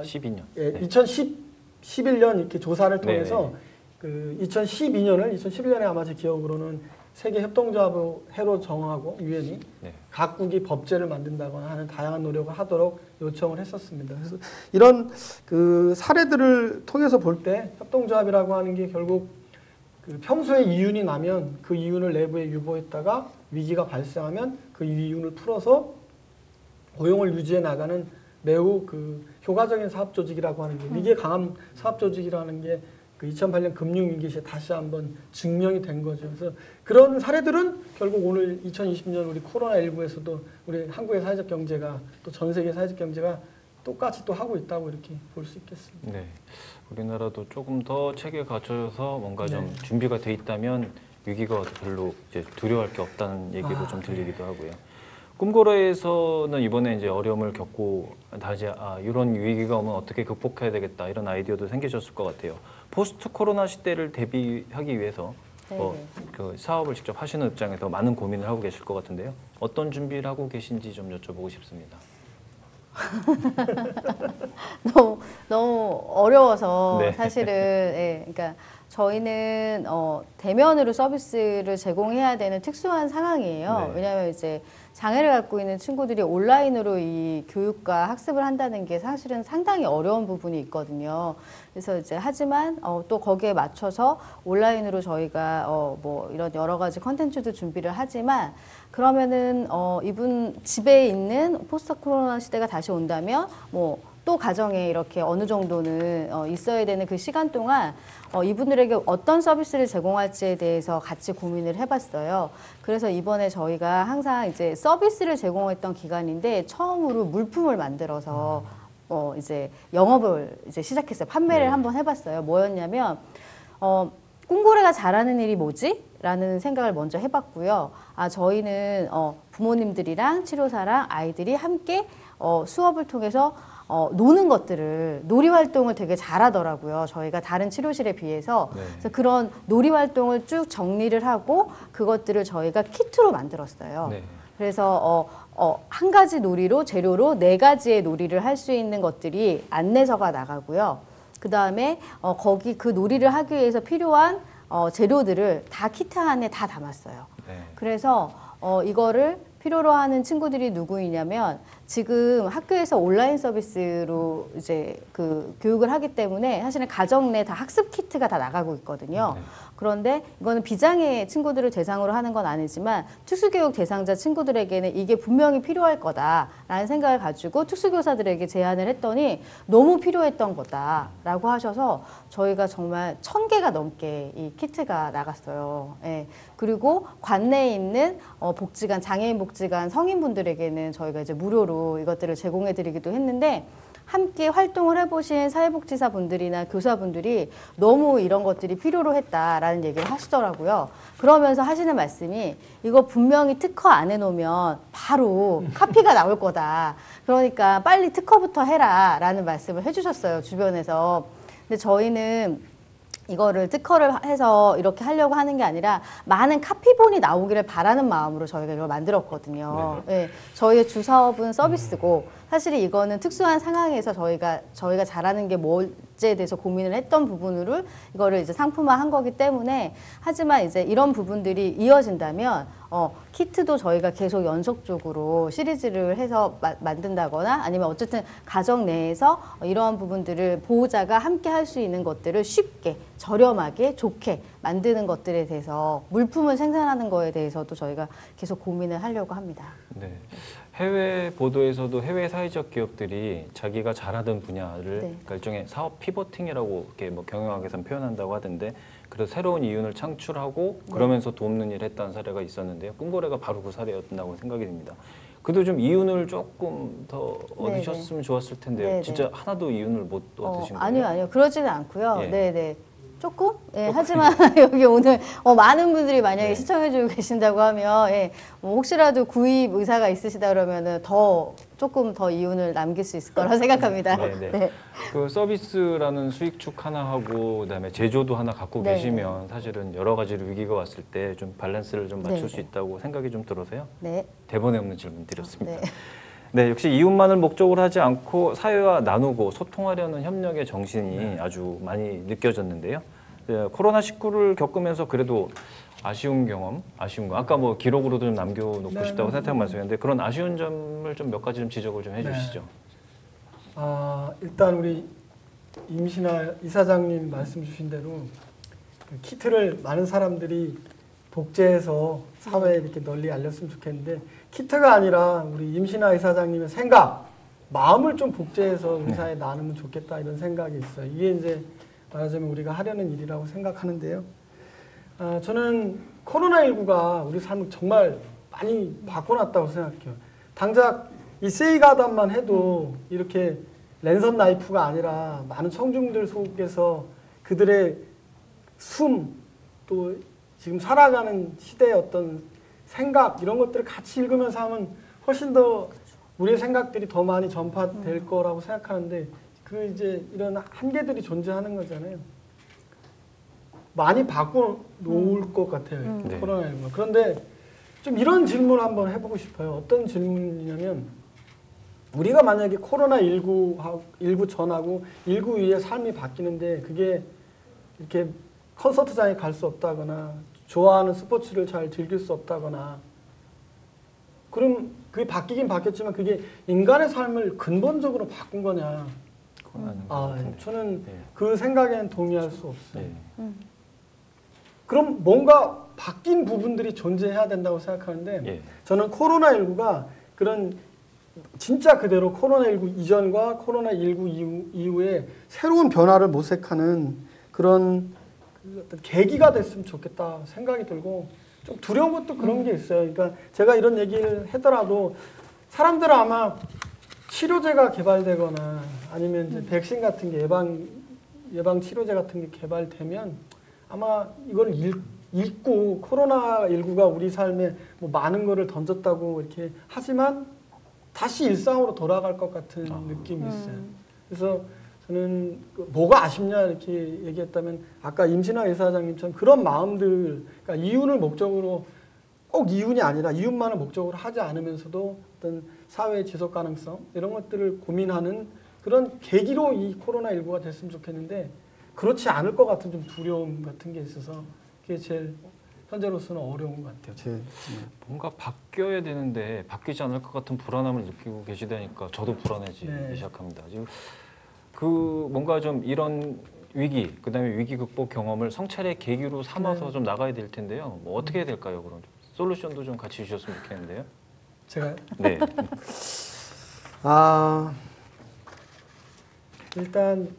12년. 예, 네. 2011년 이렇게 조사를 통해서 네. 그 2011년에 아마 제 기억으로는 세계 협동조합 해로 정하고 유엔이 네. 각국이 법제를 만든다거나 하는 다양한 노력을 하도록 요청을 했었습니다. 그래서 이런 그 사례들을 통해서 볼 때 협동조합이라고 하는 게 결국 그 평소에 이윤이 나면 그 이윤을 내부에 유보했다가 위기가 발생하면 그 이윤을 풀어서 고용을 유지해 나가는 매우 그 효과적인 사업 조직이라고 하는 게 위기에 강한 사업 조직이라는 게 그 2008년 금융위기 시에 다시 한번 증명이 된 거죠. 그래서 그런 사례들은 결국 오늘 2020년 우리 코로나19에서도 우리 한국의 사회적 경제가 또 전 세계 사회적 경제가 똑같이 또 하고 있다고 이렇게 볼 수 있겠습니다. 네, 우리나라도 조금 더 체계에 갖춰져서 뭔가 좀 네. 준비가 돼 있다면 위기가 별로 이제 두려워할 게 없다는 얘기로 좀 들리기도 하고요. 꿈고래에서는 이번에 이제 어려움을 겪고 다시 이런 위기가 오면 어떻게 극복해야 되겠다 이런 아이디어도 생기셨을 것 같아요. 포스트 코로나 시대를 대비하기 위해서 그 사업을 직접 하시는 입장에서 많은 고민을 하고 계실 것 같은데요. 어떤 준비를 하고 계신지 좀 여쭤보고 싶습니다. 너무 어려워서 네. 사실은 예, 그러니까 저희는 대면으로 서비스를 제공해야 되는 특수한 상황이에요. 네. 왜냐하면 이제 장애를 갖고 있는 친구들이 온라인으로 이 교육과 학습을 한다는 게 사실은 상당히 어려운 부분이 있거든요. 그래서 이제 하지만 또 거기에 맞춰서 온라인으로 저희가 뭐 이런 여러 가지 컨텐츠도 준비를 하지만 그러면은 이분 집에 있는 포스트 코로나 시대가 다시 온다면 뭐 또 가정에 이렇게 어느 정도는 있어야 되는 그 시간 동안 이분들에게 어떤 서비스를 제공할지에 대해서 같이 고민을 해봤어요. 그래서 이번에 저희가 항상 이제 서비스를 제공했던 기간인데 처음으로 물품을 만들어서 이제 영업을 이제 시작했어요. 판매를 네. 한번 해봤어요. 뭐였냐면 꿈고래가 잘하는 일이 뭐지? 라는 생각을 먼저 해봤고요. 저희는 부모님들이랑 치료사랑 아이들이 함께 수업을 통해서 노는 것들을 놀이 활동을 되게 잘하더라고요. 저희가 다른 치료실에 비해서. 네. 그래서 그런 놀이 활동을 쭉 정리를 하고 그것들을 저희가 키트로 만들었어요. 네. 그래서 한 가지 놀이로 재료로 4가지의 놀이를 할 수 있는 것들이 안내서가 나가고요. 그 다음에 거기 그 놀이를 하기 위해서 필요한 재료들을 다 키트 안에 다 담았어요. 네. 그래서 이거를 필요로 하는 친구들이 누구이냐면 지금 학교에서 온라인 서비스로 이제 그 교육을 하기 때문에 사실은 가정 내 다 학습 키트가 다 나가고 있거든요. 네. 그런데 이거는 비장애 친구들을 대상으로 하는 건 아니지만 특수교육 대상자 친구들에게는 이게 분명히 필요할 거다라는 생각을 가지고 특수교사들에게 제안을 했더니 너무 필요했던 거다라고 하셔서 저희가 정말 1000개가 넘게 이 키트가 나갔어요. 예. 그리고 관내에 있는 복지관, 장애인 복지관 성인분들에게는 저희가 이제 무료로 이것들을 제공해 드리기도 했는데 함께 활동을 해보신 사회복지사 분들이나 교사분들이 너무 이런 것들이 필요로 했다라는 얘기를 하시더라고요. 그러면서 하시는 말씀이 이거 분명히 특허 안 해놓으면 바로 카피가 나올 거다. 그러니까 빨리 특허부터 해라 라는 말씀을 해주셨어요. 주변에서. 근데 저희는 이거를 특허를 해서 이렇게 하려고 하는 게 아니라 많은 카피본이 나오기를 바라는 마음으로 저희가 이걸 만들었거든요. 네. 저희의 주 사업은 서비스고 사실 이거는 특수한 상황에서 저희가 잘하는 게 뭘지에 대해서 고민을 했던 부분으로 이거를 이제 상품화한 거기 때문에 하지만 이제 이런 부분들이 이어진다면 키트도 저희가 계속 연속적으로 시리즈를 해서 만든다거나 아니면 어쨌든 가정 내에서 이러한 부분들을 보호자가 함께 할 수 있는 것들을 쉽게 저렴하게 좋게 만드는 것들에 대해서 물품을 생산하는 거에 대해서도 저희가 계속 고민을 하려고 합니다. 네. 해외 보도에서도 해외 사회적 기업들이 자기가 잘하던 분야를 네. 그러니까 일종의 사업 피보팅이라고 이렇게 뭐 경영학에서는 표현한다고 하던데 그래서 새로운 이윤을 창출하고 그러면서 돕는 일을 했다는 사례가 있었는데요. 꿈고래가 바로 그 사례였다고 생각이 듭니다. 그래도 좀 이윤을 조금 더 네네. 얻으셨으면 좋았을 텐데요. 네네. 진짜 하나도 이윤을 못 얻으신 거예요? 아니요. 그러지는 않고요. 예. 네네. 조금? 예, 하지만 여기 오늘 많은 분들이 만약에 네. 시청해주고 계신다고 하면 예, 뭐 혹시라도 구입 의사가 있으시다 그러면은 조금 더 이윤을 남길 수 있을 거라 생각합니다. 네. 네. 그 서비스라는 수익축 하나 하고 그다음에 제조도 하나 갖고 네. 계시면 사실은 여러 가지로 위기가 왔을 때 좀 밸런스를 좀 맞출 네. 수 있다고 생각이 좀 들어서요. 네. 대본에 없는 질문 드렸습니다. 네. 네, 역시 이웃만을 목적으로 하지 않고 사회와 나누고 소통하려는 협력의 정신이 아주 많이 느껴졌는데요. 네, 코로나19를 겪으면서 그래도 아쉬운 거, 아까 뭐 기록으로도 좀 남겨놓고 네, 싶다고 네. 살짝 말씀했는데 그런 아쉬운 점을 좀 몇 가지 좀 지적을 좀 해주시죠. 일단 우리 임신아 이사장님 말씀 주신 대로 그 키트를 많은 사람들이 복제해서 사회에 이렇게 널리 알렸으면 좋겠는데 키트가 아니라 우리 임신아 이사장님의 생각, 마음을 좀 복제해서 우리 사회에 나누면 좋겠다 이런 생각이 있어요. 이게 이제 말하자면 우리가 하려는 일이라고 생각하는데요. 저는 코로나19가 우리 삶을 정말 많이 바꿔놨다고 생각해요. 당장 이 세이가담만 해도 이렇게 랜선 나이프가 아니라 많은 청중들 속에서 그들의 숨, 또 지금 살아가는 시대의 어떤 생각 이런 것들을 같이 읽으면서 하면 훨씬 더 우리의 생각들이 더 많이 전파될 거라고 생각하는데 그 이제 이런 한계들이 존재하는 거잖아요. 많이 바꿔 놓을 것 같아요. 네. 코로나19. 그런데 좀 이런 질문을 한번 해보고 싶어요. 어떤 질문이냐면 우리가 만약에 코로나19 전하고 19 이후에 삶이 바뀌는데 그게 이렇게 콘서트장에 갈 수 없다거나 좋아하는 스포츠를 잘 즐길 수 없다거나 그럼 그게 바뀌긴 바뀌었지만 그게 인간의 삶을 근본적으로 바꾼 거냐? 그건 아닌 것 같은데. 저는 네. 그 생각에는 동의할 수 없어요. 네. 그럼 뭔가 바뀐 부분들이 존재해야 된다고 생각하는데 예. 저는 코로나19가 그런 진짜 그대로 코로나19 이전과 코로나19 이후에 새로운 변화를 모색하는 그런 어떤 계기가 됐으면 좋겠다 생각이 들고 좀 두려운 것도 그런 게 있어요. 그러니까 제가 이런 얘기를 하더라도 사람들은 아마 치료제가 개발되거나 아니면 이제 백신 같은 게 예방 치료제 같은 게 개발되면 아마 이걸 읽고 코로나19가 우리 삶에 뭐 많은 거를 던졌다고 이렇게 하지만 다시 일상으로 돌아갈 것 같은 느낌이 있어요. 그래서 저는 뭐가 아쉽냐 이렇게 얘기했다면 아까 임신아 의사장님처럼 그런 마음들, 그러니까 이윤을 목적으로 꼭 이윤이 아니라 이윤만을 목적으로 하지 않으면서도 어떤 사회의 지속 가능성 이런 것들을 고민하는 그런 계기로 이 코로나19가 됐으면 좋겠는데 그렇지 않을 것 같은 좀 두려움 같은 게 있어서 그게 제일 현재로서는 어려운 것 같아요. 뭔가 바뀌어야 되는데 바뀌지 않을 것 같은 불안함을 느끼고 계시다니까 저도 불안해지기 네. 시작합니다. 지금 그 뭔가 좀 이런 위기, 그다음에 위기 극복 경험을 성찰의 계기로 삼아서 네. 좀 나가야 될 텐데요. 뭐 어떻게 해야 될까요? 그럼 솔루션도 좀 같이 주셨으면 좋겠는데요. 제가 네. 일단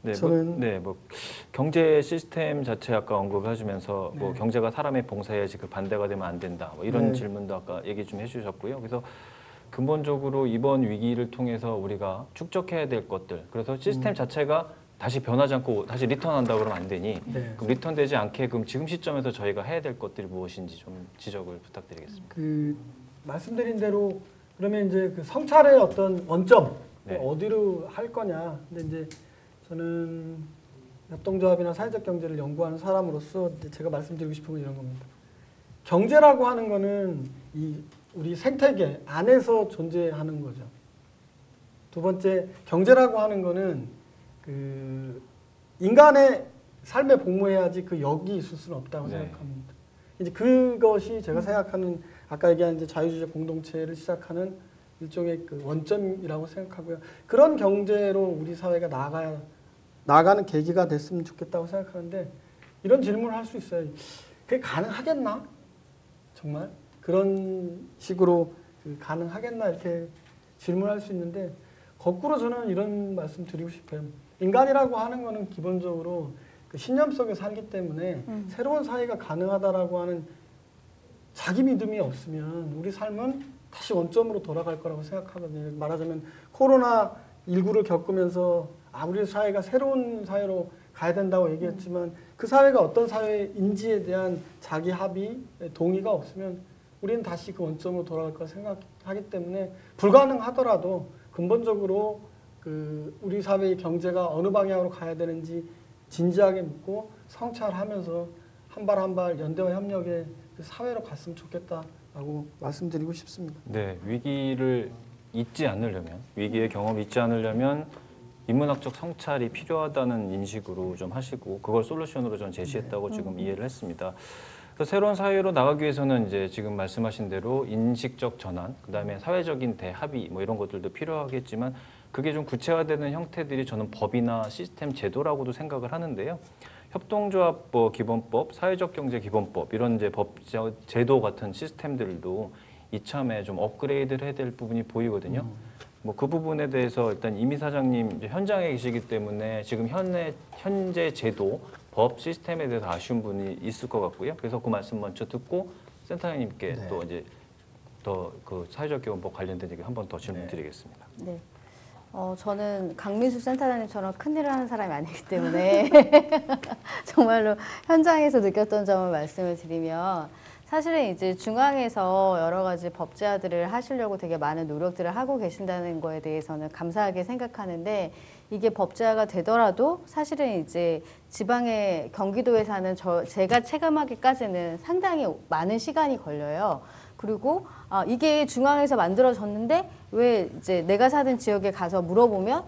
네, 저는- 뭐 경제 시스템 자체 아까 언급하시면서 뭐 네. 경제가 사람의 봉사해야지 그 반대가 되면 안 된다. 뭐 이런 네. 질문도 아까 얘기 좀 해주셨고요. 그래서 근본적으로 이번 위기를 통해서 우리가 축적해야 될 것들. 그래서 시스템 자체가 다시 변하지 않고 다시 리턴한다 그러면 안 되니 네. 그럼 리턴되지 않게끔 지금 시점에서 저희가 해야 될 것들이 무엇인지 좀 지적을 부탁드리겠습니다. 그 말씀드린 대로 그러면 이제 그 성찰의 어떤 원점 네. 어디로 할 거냐. 근데 이제 저는 협동조합이나 사회적 경제를 연구하는 사람으로서 이제 제가 말씀드리고 싶은 건 이런 겁니다. 경제라고 하는 거는 이 우리 생태계 안에서 존재하는 거죠. 두 번째, 경제라고 하는 거는 그 인간의 삶에 복무해야지 그 역이 있을 수는 없다고 네. 생각합니다. 이제 그것이 제가 생각하는 아까 얘기한 이제 자유주의 공동체를 시작하는 일종의 그 원점이라고 생각하고요. 그런 경제로 우리 사회가 나아가는 계기가 됐으면 좋겠다고 생각하는데 이런 질문을 할 수 있어요. 그게 가능하겠나? 정말? 그런 식으로 가능하겠나? 이렇게 질문할 수 있는데 거꾸로 저는 이런 말씀 드리고 싶어요. 인간이라고 하는 거는 기본적으로 그 신념 속에 살기 때문에 새로운 사회가 가능하다라고 하는 자기 믿음이 없으면 우리 삶은 다시 원점으로 돌아갈 거라고 생각하거든요. 말하자면 코로나19를 겪으면서 우리 사회가 새로운 사회로 가야 된다고 얘기했지만 그 사회가 어떤 사회인지에 대한 자기 합의, 동의가 없으면 우리는 다시 그 원점으로 돌아갈 거라 생각하기 때문에 불가능하더라도 근본적으로 그 우리 사회의 경제가 어느 방향으로 가야 되는지 진지하게 묻고 성찰하면서 한 발 한 발 연대와 협력의 그 사회로 갔으면 좋겠다라고 말씀드리고 싶습니다. 네, 위기를 잊지 않으려면 위기의 경험을 잊지 않으려면 인문학적 성찰이 필요하다는 인식으로 좀 하시고 그걸 솔루션으로 좀 제시했다고 지금 이해를 했습니다. 그래서 새로운 사회로 나가기 위해서는 이제 지금 말씀하신 대로 인식적 전환, 그다음에 사회적인 대합의 뭐 이런 것들도 필요하겠지만 그게 좀 구체화되는 형태들이 저는 법이나 시스템 제도라고도 생각을 하는데요. 협동조합 기본법, 사회적 경제 기본법 이런 이제 법 제도 같은 시스템들도 이참에 좀 업그레이드를 해야 될 부분이 보이거든요. 뭐 그 부분에 대해서 일단 이미 사장님 이제 현장에 계시기 때문에 지금 현재 제도 법 시스템에 대해서 아쉬운 분이 있을 것 같고요. 그래서 그 말씀 먼저 듣고 센터장님께 네. 또 이제 더 그 사회적 기업법 관련된 얘기 한 번 더 질문드리겠습니다. 네. 저는 강민수 센터장님처럼 큰일을 하는 사람이 아니기 때문에 정말로 현장에서 느꼈던 점을 말씀을 드리면 사실은 이제 중앙에서 여러 가지 법제화들을 하시려고 되게 많은 노력들을 하고 계신다는 거에 대해서는 감사하게 생각하는데 이게 법제화가 되더라도 사실은 이제 지방의 경기도에 사는 제가 체감하기까지는 상당히 많은 시간이 걸려요. 그리고 이게 중앙에서 만들어졌는데 왜 이제 내가 사는 지역에 가서 물어보면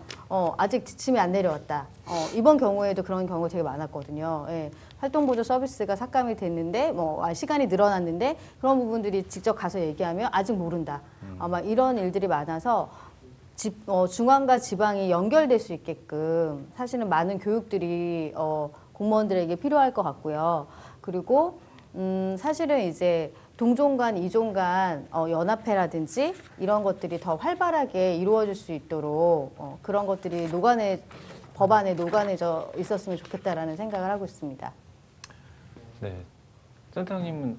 아직 지침이 안 내려왔다. 이번 경우에도 그런 경우가 되게 많았거든요. 예. 활동보조 서비스가 삭감이 됐는데 시간이 늘어났는데 그런 부분들이 직접 가서 얘기하면 아직 모른다. 아마 이런 일들이 많아서 중앙과 지방이 연결될 수 있게끔 사실은 많은 교육들이 공무원들에게 필요할 것 같고요. 그리고 사실은 이제 동종 간, 이종 간 연합회라든지 이런 것들이 더 활발하게 이루어질 수 있도록 그런 것들이 법안에 녹아내져 있었으면 좋겠다라는 생각을 하고 있습니다. 네, 센터장님은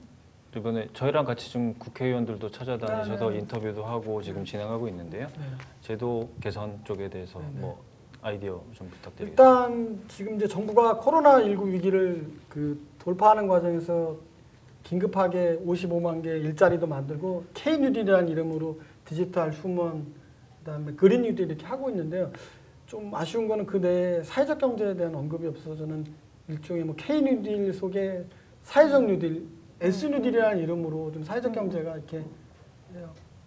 이번에 저희랑 같이 지금 국회의원들도 찾아다니셔서 네. 인터뷰도 하고 지금 진행하고 있는데요. 네. 제도 개선 쪽에 대해서 네. 뭐 아이디어 좀 부탁드리겠습니다. 일단 지금 이제 정부가 코로나19 위기를 돌파하는 과정에서 긴급하게 55만 개 일자리도 만들고 K-뉴딜이라는 이름으로 디지털 휴먼 그다음에 그린 뉴딜 이렇게 하고 있는데요. 좀 아쉬운 거는 그 내에 사회적 경제에 대한 언급이 없어서 저는 일종의 뭐 K-뉴딜 속에 사회적 뉴딜, S-뉴딜이라는 이름으로 좀 사회적 경제가 이렇게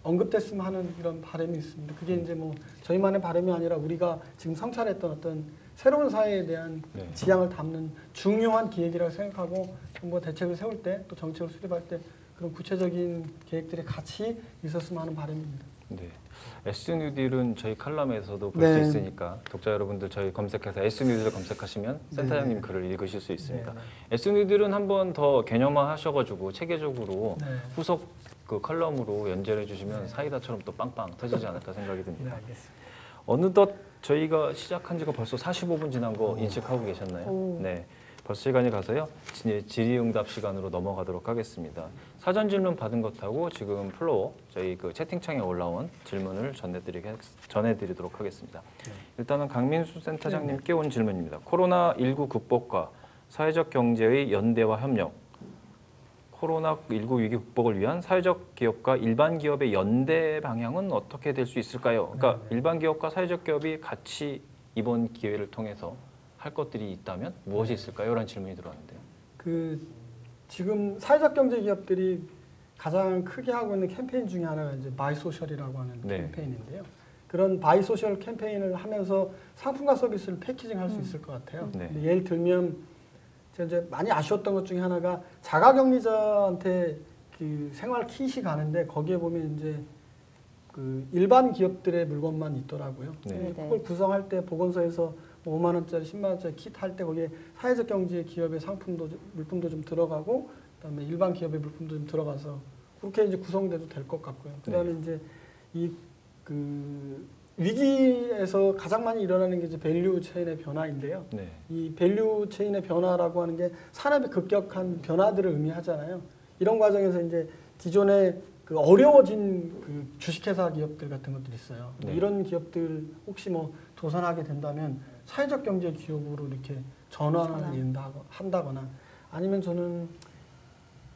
언급됐으면 하는 이런 바람이 있습니다. 그게 이제 뭐 저희만의 바람이 아니라 우리가 지금 성찰했던 어떤 새로운 사회에 대한 네. 지향을 담는 중요한 기획이라고 생각하고 정부가 대책을 세울 때 또 정책을 수립할 때 그런 구체적인 계획들이 같이 있었으면 하는 바람입니다. 네. S뉴딜은 저희 칼럼에서도 볼 네. 수 있으니까 독자 여러분들 저희 검색해서 S뉴딜을 검색하시면 센터장님 글을 읽으실 수 있습니다. 네. S뉴딜은 한 번 더 개념화하셔가지고 체계적으로 네. 후속 그 컬럼으로 연재해 주시면 사이다처럼 또 빵빵 터지지 않을까 생각이 네, 듭니다. 알겠습니다. 어느덧 저희가 시작한 지가 벌써 45분 지난 거 인식하고 계셨나요? 오. 네. 벌써 시간이 가서요. 질의응답 시간으로 넘어가도록 하겠습니다. 사전 질문 받은 것하고 지금 플로어 저희 그 채팅창에 올라온 질문을 전해드리도록 하겠습니다. 네. 일단은 강민수 센터장님께 온 질문입니다. 코로나19 극복과 사회적 경제의 연대와 협력, 코로나19 위기 극복을 위한 사회적 기업과 일반 기업의 연대 방향은 어떻게 될 수 있을까요? 그러니까 일반 기업과 사회적 기업이 같이 이번 기회를 통해서 할 것들이 있다면 무엇이 있을까요? 라는 질문이 들어왔는데요. 지금 사회적 경제 기업들이 가장 크게 하고 있는 캠페인 중에 하나가 이제 바이소셜이라고 하는 네. 캠페인인데요. 그런 바이소셜 캠페인을 하면서 상품과 서비스를 패키징할 수 있을 것 같아요. 네. 근데 예를 들면 제가 이제 많이 아쉬웠던 것 중에 하나가 자가격리자한테 그 생활 킷이 가는데 거기에 보면 이제 그 일반 기업들의 물건만 있더라고요. 네. 그걸 구성할 때 보건소에서 5만 원짜리, 10만 원짜리 킷 할 때 거기에 사회적 경제 기업의 상품도 물품도 좀 들어가고 그다음에 일반 기업의 물품도 좀 들어가서 그렇게 이제 구성돼도 될 것 같고요. 그다음에 이제 이 그 위기에서 가장 많이 일어나는 게 이제 밸류 체인의 변화인데요. 네. 이 밸류 체인의 변화라고 하는 게 산업의 급격한 변화들을 의미하잖아요. 이런 과정에서 이제 기존에 그 어려워진 그 주식회사 기업들 같은 것들이 있어요. 네. 이런 기업들 혹시 뭐 도산하게 된다면 사회적 경제 기업으로 이렇게 전환을 한다거나 아니면 저는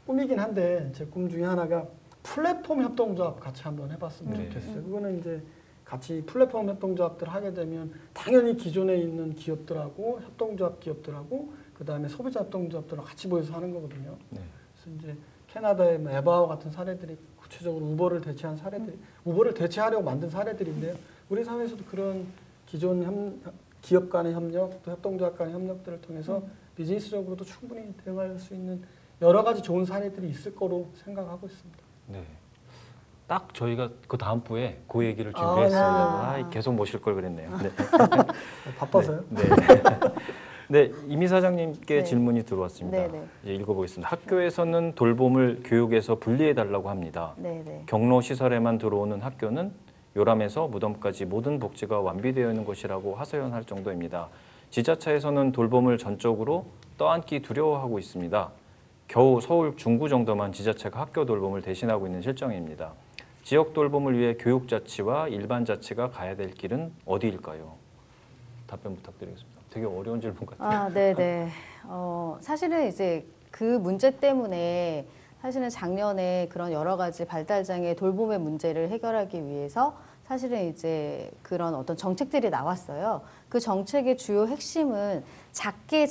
꿈이긴 한데 제 꿈 중에 하나가 플랫폼 협동조합 같이 한번 해봤으면 네. 좋겠어요. 그거는 이제 같이 플랫폼 협동조합들을 하게 되면 당연히 기존에 있는 기업들하고 협동조합 기업들하고 그 다음에 소비자 협동조합들하고 같이 모여서 하는 거거든요. 네. 그래서 이제 캐나다의 뭐 에바와 같은 사례들이 구체적으로 우버를 대체한 사례들이 우버를 대체하려고 만든 사례들인데요. 우리 사회에서도 그런 기존 기업 간의 협력, 또 협동조합 간의 협력들을 통해서 비즈니스적으로도 충분히 대응할 수 있는 여러 가지 좋은 사례들이 있을 거로 생각하고 있습니다. 네. 딱 저희가 그 다음 부에 그 얘기를 준비했습니다. 네. 계속 모실 걸 그랬네요. 네. 바빠서요? 네. 네, 이미 사장님께 네. 질문이 들어왔습니다. 네, 네. 이제 읽어보겠습니다. 학교에서는 돌봄을 교육에서 분리해 달라고 합니다. 네, 네. 경로 시설에만 들어오는 학교는 요람에서 무덤까지 모든 복지가 완비되어 있는 곳이라고 하소연할 정도입니다. 지자체에서는 돌봄을 전적으로 떠안기 두려워하고 있습니다. 겨우 서울 중구 정도만 지자체가 학교 돌봄을 대신하고 있는 실정입니다. 지역 돌봄을 위해 교육자치와 일반자치가 가야 될 길은 어디일까요? 답변 부탁드리겠습니다. 되게 어려운 질문 같아요. 네네. 사실은 이제 그 문제 때문에 사실은 작년에 그런 여러 가지 발달장애 돌봄의 문제를 해결하기 위해서 사실은 이제 그런 어떤 정책들이 나왔어요. 그 정책의 주요 핵심은 작게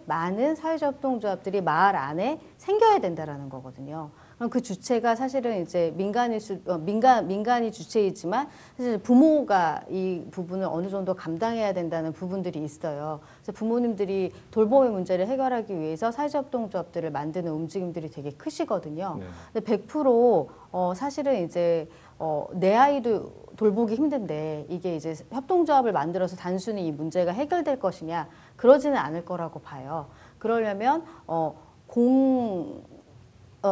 많은 사회적협동조합들이 마을 안에 생겨야 된다라는 거거든요. 그럼 그 주체가 사실은 이제 민간이 주체이지만 사실 부모가 이 부분을 어느 정도 감당해야 된다는 부분들이 있어요. 그래서 부모님들이 돌봄의 문제를 해결하기 위해서 사회적협동조합들을 만드는 움직임들이 되게 크시거든요. 네. 근데 100% 사실은 이제 내 아이도 돌보기 힘든데 이게 이제 협동조합을 만들어서 단순히 이 문제가 해결될 것이냐 그러지는 않을 거라고 봐요. 그러려면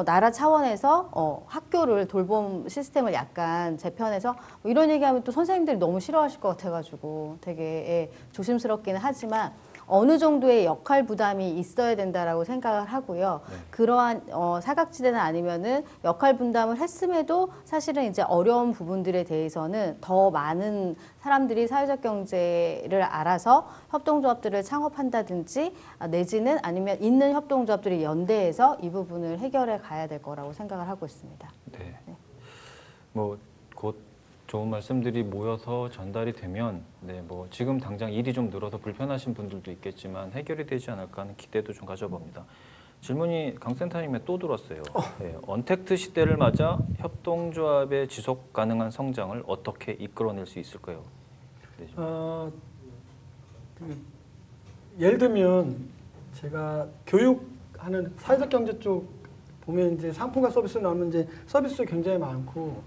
나라 차원에서 학교를 돌봄 시스템을 약간 재편해서 이런 얘기하면 또 선생님들이 너무 싫어하실 것 같아가지고 되게 조심스럽기는 하지만 어느 정도의 역할 부담이 있어야 된다라고 생각을 하고요. 네. 그러한 사각지대는 아니면은 역할 분담을 했음에도 사실은 이제 어려운 부분들에 대해서는 더 많은 사람들이 사회적 경제를 알아서 협동조합들을 창업한다든지 내지는 아니면 있는 협동조합들이 연대해서 이 부분을 해결해 가야 될 거라고 생각을 하고 있습니다. 네. 네. 뭐 곧 좋은 말씀들이 모여서 전달이 되면 뭐 지금 당장 일이 좀 늘어서 불편하신 분들도 있겠지만 해결이 되지 않을까 하는 기대도 좀 가져봅니다. 질문이 강 센터님에 또 들었어요. 네, 언택트 시대를 맞아 협동조합의 지속 가능한 성장을 어떻게 이끌어낼 수 있을까요? 네, 예를 들면 제가 교육하는 사회적 경제 쪽 보면 이제 상품과 서비스 나오면 이제 서비스도 굉장히 많고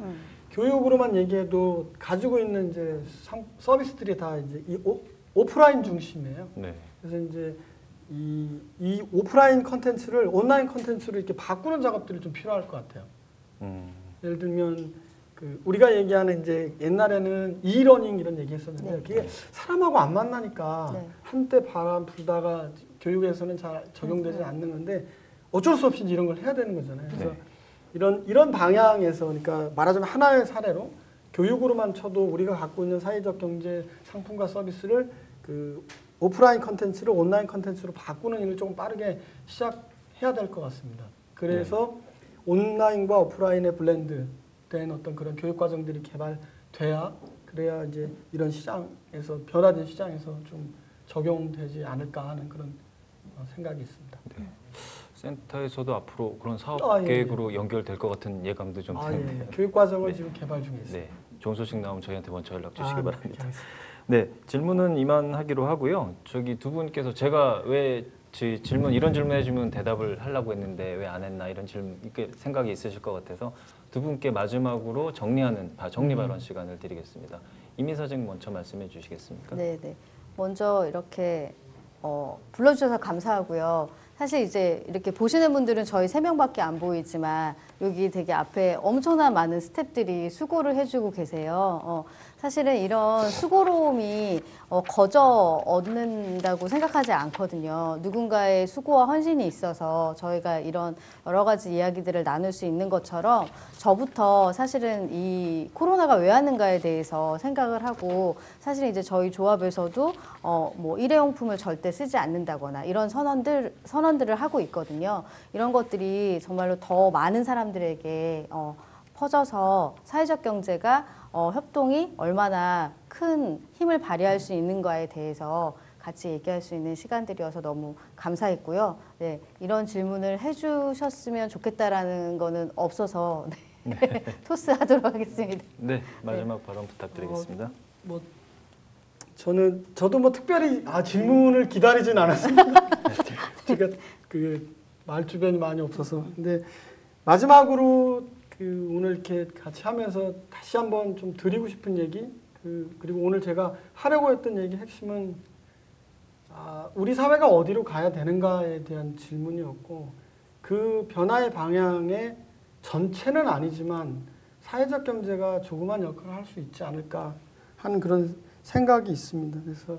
교육으로만 얘기해도 가지고 있는 이제 서비스들이 다 이제 오프라인 중심이에요. 네. 그래서 이제 이 오프라인 컨텐츠를 온라인 컨텐츠로 이렇게 바꾸는 작업들이 좀 필요할 것 같아요. 예를 들면 우리가 얘기하는 이제 옛날에는 이러닝 이런 얘기했었는데 네. 그게 사람하고 안 만나니까 네. 한때 바람 불다가 교육에서는 잘 적용되지 않는 건데 어쩔 수 없이 이런 걸 해야 되는 거잖아요. 그래서 네. 이런 방향에서 그러니까 말하자면 하나의 사례로 교육으로만 쳐도 우리가 갖고 있는 사회적 경제 상품과 서비스를 오프라인 컨텐츠를 온라인 컨텐츠로 바꾸는 일을 조금 빠르게 시작해야 될 것 같습니다. 그래서 온라인과 오프라인의 블렌드된 어떤 그런 교육 과정들이 개발돼야 그래야 이제 이런 시장에서 변화된 시장에서 좀 적용되지 않을까 하는 그런 생각이 있습니다. 네. 센터에서도 앞으로 그런 사업 예. 계획으로 연결될 것 같은 예감도 좀 드는데요. 예. 교육 과정을 네. 지금 개발 중에 있습니다. 네, 좋은 소식 나오면 저희한테 먼저 연락 주시기 네, 바랍니다. 알겠습니다. 네, 질문은 이만하기로 하고요. 저기 두 분께서 제가 왜 이런 질문 해주면 대답을 하려고 했는데 왜 안 했나 이런 질문 이렇게 생각이 있으실 것 같아서 두 분께 마지막으로 정리 발언 시간을 드리겠습니다. 이미사장 먼저 말씀해 주시겠습니까? 네. 먼저 이렇게 불러주셔서 감사하고요. 사실 이제 이렇게 보시는 분들은 저희 3명밖에 안 보이지만 여기 되게 앞에 엄청난 많은 스태프들이 수고를 해주고 계세요. 사실은 이런 수고로움이 거저 얻는다고 생각하지 않거든요. 누군가의 수고와 헌신이 있어서 저희가 이런 여러 가지 이야기들을 나눌 수 있는 것처럼 저부터 사실은 이 코로나가 왜 왔는가에 대해서 생각을 하고 사실 이제 저희 조합에서도 뭐 일회용품을 절대 쓰지 않는다거나 이런 선언들을 하고 있거든요. 이런 것들이 정말로 더 많은 사람들에게 퍼져서 사회적 경제가 협동이 얼마나 큰 힘을 발휘할 수 있는가에 대해서 같이 얘기할 수 있는 시간들이어서 너무 감사했고요. 네, 이런 질문을 해주셨으면 좋겠다라는 거는 없어서 토스하도록 하겠습니다. 네, 마지막 발언 부탁드리겠습니다. 저도 뭐 특별히 질문을 기다리진 않았습니다. 제가 말 주변이 많이 없어서. 근데 마지막으로 오늘 이렇게 같이 하면서 다시 한번 좀 드리고 싶은 얘기 그리고 오늘 제가 하려고 했던 얘기 핵심은 우리 사회가 어디로 가야 되는가에 대한 질문이었고 그 변화의 방향의 전체는 아니지만 사회적 경제가 조그만 역할을 할 수 있지 않을까 하는 그런 생각이 있습니다. 그래서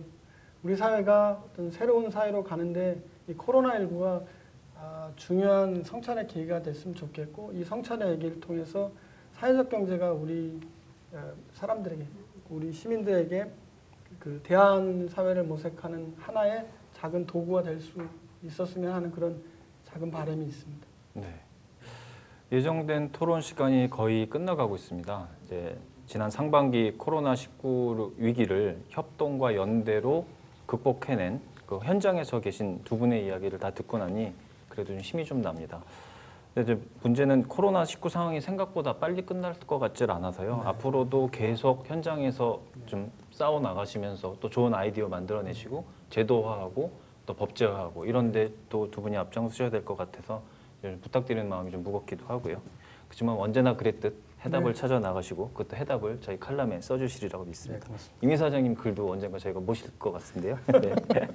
우리 사회가 어떤 새로운 사회로 가는데 이 코로나19가 중요한 성찬의 계기가 됐으면 좋겠고, 이 성찬의 얘기를 통해서 사회적 경제가 우리 사람들에게, 우리 시민들에게 그 대한 사회를 모색하는 하나의 작은 도구가 될 수 있었으면 하는 그런 작은 바람이 있습니다. 네. 예정된 토론 시간이 거의 끝나가고 있습니다. 이제 지난 상반기 코로나19 위기를 협동과 연대로 극복해낸 그 현장에서 계신 두 분의 이야기를 다 듣고 나니 그래도 좀 힘이 좀 납니다. 근데 이제 문제는 코로나19 상황이 생각보다 빨리 끝날 것 같질 않아서요. 네. 앞으로도 계속 현장에서 좀 싸워 나가시면서 또 좋은 아이디어 만들어내시고 제도화하고 또 법제화하고 이런데 또 두 분이 앞장서셔야 될 것 같아서 부탁드리는 마음이 좀 무겁기도 하고요. 그렇지만 언제나 그랬듯 해답을 네. 찾아 나가시고 그것도 해답을 저희 칼럼에 써주시리라고 믿습니다. 네, 고맙습니다. 임 이사장님 글도 언젠가 저희가 모실 것 같은데요. 네.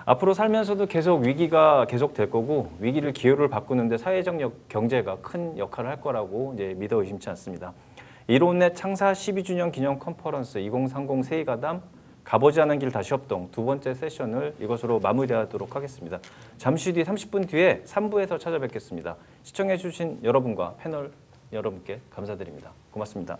앞으로 살면서도 계속 위기가 계속될 거고 위기를 기회로 바꾸는데 사회적 경제가 큰 역할을 할 거라고 이제 믿어 의심치 않습니다. 이론의 창사 12주년 기념 컨퍼런스 2030 세이가담 가보지 않은 길 다시 협동 두 번째 세션을 이것으로 마무리하도록 하겠습니다. 잠시 뒤 30분 뒤에 3부에서 찾아뵙겠습니다. 시청해 주신 여러분과 패널 여러분께 감사드립니다. 고맙습니다.